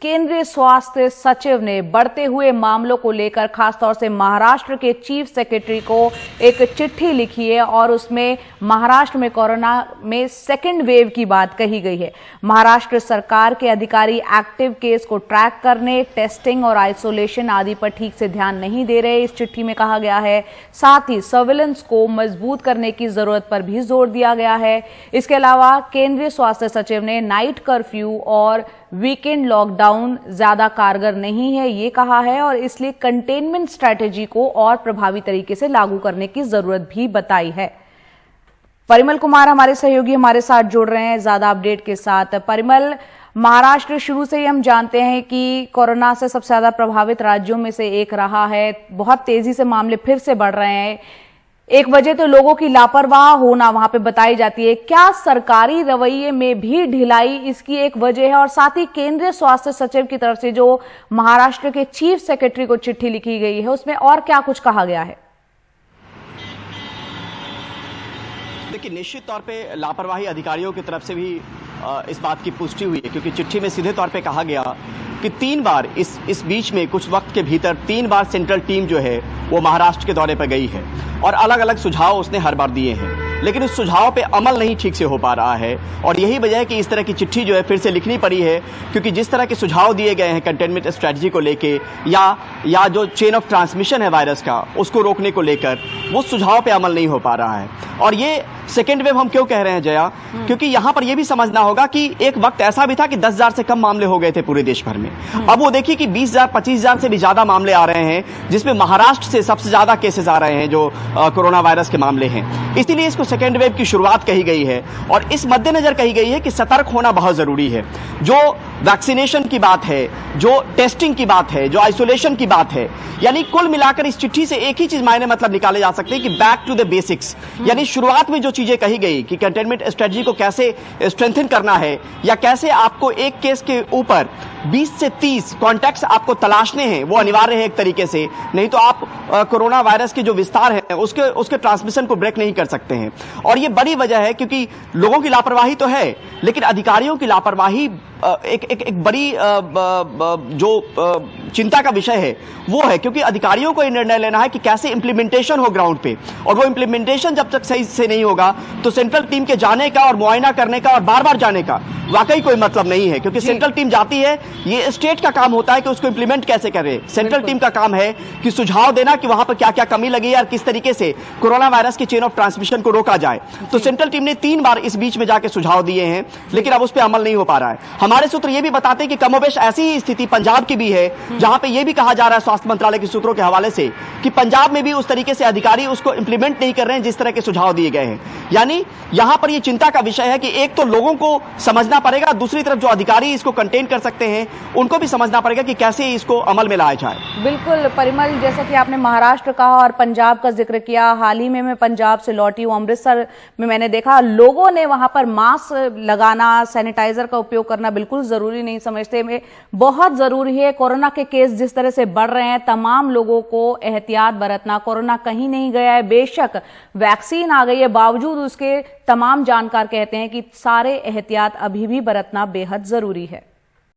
केंद्रीय स्वास्थ्य सचिव ने बढ़ते हुए मामलों को लेकर खासतौर से महाराष्ट्र के चीफ सेक्रेटरी को एक चिट्ठी लिखी है और उसमें महाराष्ट्र में कोरोना में सेकेंड वेव की बात कही गई है। महाराष्ट्र सरकार के अधिकारी एक्टिव केस को ट्रैक करने, टेस्टिंग और आइसोलेशन आदि पर ठीक से ध्यान नहीं दे रहे, इस चिट्ठी में कहा गया है। साथ ही सर्विलेंस को मजबूत करने की जरूरत पर भी जोर दिया गया है। इसके अलावा केंद्रीय स्वास्थ्य सचिव ने नाइट कर्फ्यू और वीकेंड लॉकडाउन ज्यादा कारगर नहीं है ये कहा है और इसलिए कंटेनमेंट स्ट्रैटेजी को और प्रभावी तरीके से लागू करने की जरूरत भी बताई है। परिमल कुमार हमारे सहयोगी हमारे साथ जुड़ रहे हैं ज्यादा अपडेट के साथ। परिमल, महाराष्ट्र शुरू से ही हम जानते हैं कि कोरोना से सबसे ज्यादा प्रभावित राज्यों में से एक रहा है। बहुत तेजी से मामले फिर से बढ़ रहे हैं। एक वजह तो लोगों की लापरवाह होना वहां पे बताई जाती है। क्या सरकारी रवैये में भी ढिलाई इसकी एक वजह है? और साथ ही केंद्रीय स्वास्थ्य सचिव की तरफ से जो महाराष्ट्र के चीफ सेक्रेटरी को चिट्ठी लिखी गई है उसमें और क्या कुछ कहा गया है? देखिए, निश्चित तौर पे लापरवाही अधिकारियों की तरफ से भी इस बात की पुष्टि हुई है, क्योंकि चिट्ठी में सीधे तौर पे कहा गया कि 3 बार इस बीच में कुछ वक्त के भीतर 3 बार सेंट्रल टीम जो है वो महाराष्ट्र के दौरे पर गई है और अलग अलग सुझाव उसने हर बार दिए हैं, लेकिन उस सुझाव पे अमल नहीं ठीक से हो पा रहा है। और यही वजह है कि इस तरह की चिट्ठी जो है फिर से लिखनी पड़ी है, क्योंकि जिस तरह के सुझाव दिए गए हैं कंटेनमेंट स्ट्रेटजी को लेके या जो चेन ऑफ ट्रांसमिशन है वायरस का उसको रोकने को लेकर, वो सुझाव पे अमल नहीं हो पा रहा है। और ये सेकेंड वेव हम क्यों कह रहे हैं जया, क्योंकि यहां पर यह भी समझना होगा कि एक वक्त ऐसा भी था कि 10,000 से कम मामले हो गए थे पूरे देश भर में। अब वो देखिए कि 20,000 25,000 से भी ज्यादा मामले आ रहे हैं, जिसमें महाराष्ट्र से सबसे ज्यादा केसेस आ रहे हैं जो कोरोना वायरस के मामले हैं। इसीलिए इसको सेकेंड वेव की शुरुआत कही गई है और इस मद्देनजर कही गई है कि सतर्क होना बहुत जरूरी है। जो वैक्सीनेशन की बात है, जो टेस्टिंग की बात है, जो आइसोलेशन की बात है, यानी कुल मिलाकर इस चिट्ठी से एक ही चीज मायने मतलब निकाले जा सकते हैं कि बैक टू द बेसिक्स। यानी शुरुआत में जो चीजें कही गई कि कंटेनमेंट स्ट्रेटजी को कैसे स्ट्रेंथन करना है या कैसे आपको एक केस के ऊपर 20 से 30 कॉन्टैक्ट्स आपको तलाशने हैं, वो अनिवार्य है एक तरीके से, नहीं तो आप कोरोना वायरस के जो विस्तार है उसके ट्रांसमिशन को ब्रेक नहीं कर सकते हैं। और ये बड़ी वजह है क्योंकि लोगों की लापरवाही तो है, लेकिन अधिकारियों की लापरवाही एक बड़ी जो चिंता का विषय है वो है, क्योंकि अधिकारियों को ये निर्णय लेना है कि कैसे इंप्लीमेंटेशन हो ग्राउंड पे, और वो इंप्लीमेंटेशन जब तक सही से नहीं होगा तो सेंट्रल टीम के जाने का और मुआयना करने का और बार बार जाने का वाकई कोई मतलब नहीं है। क्योंकि सेंट्रल टीम जाती है, ये स्टेट का काम होता है कि उसको इंप्लीमेंट कैसे करे। सेंट्रल टीम का काम है कि सुझाव देना कि वहां पर क्या क्या कमी लगी है और किस तरीके से कोरोना वायरस की चेन ऑफ ट्रांसमिशन को रोका जाए। तो सेंट्रल टीम ने 3 बार इस बीच में जाके सुझाव दिए हैं, लेकिन अब उस पर अमल नहीं हो पा रहा है। हमारे सूत्र ये भी बताते हैं कि कमोबेश ऐसी ही स्थिति पंजाब की भी है, जहां पे ये भी कहा जा रहा है स्वास्थ्य मंत्रालय के सूत्रों के हवाले से कि पंजाब में भी उस तरीके से अधिकारी उसको इंप्लीमेंट नहीं कर रहे हैं जिस तरह के सुझाव दिए गए हैं। यानी यहां पर यह चिंता का विषय है कि एक तो लोगों को समझना पड़ेगा, दूसरी तरफ जो अधिकारी इसको कंटेन कर सकते हैं उनको भी समझना पड़ेगा कि कैसे इसको अमल में लाया जाए। बिल्कुल परिमल, जैसा कि आपने महाराष्ट्र कहा और पंजाब का जिक्र किया, हाल ही में मैं पंजाब से लौटी हूं, अमृतसर में मैंने देखा लोगों ने वहां पर मास्क लगाना, सैनिटाइजर का उपयोग करना बिल्कुल जरूरी नहीं समझते। में बहुत जरूरी है। कोरोना के केस जिस तरह से बढ़ रहे हैं, तमाम लोगों को एहतियात बरतना। कोरोना कहीं नहीं गया है, बेशक वैक्सीन आ गई है, बावजूद उसके तमाम जानकार कहते हैं कि सारे एहतियात अभी भी बरतना बेहद जरूरी है।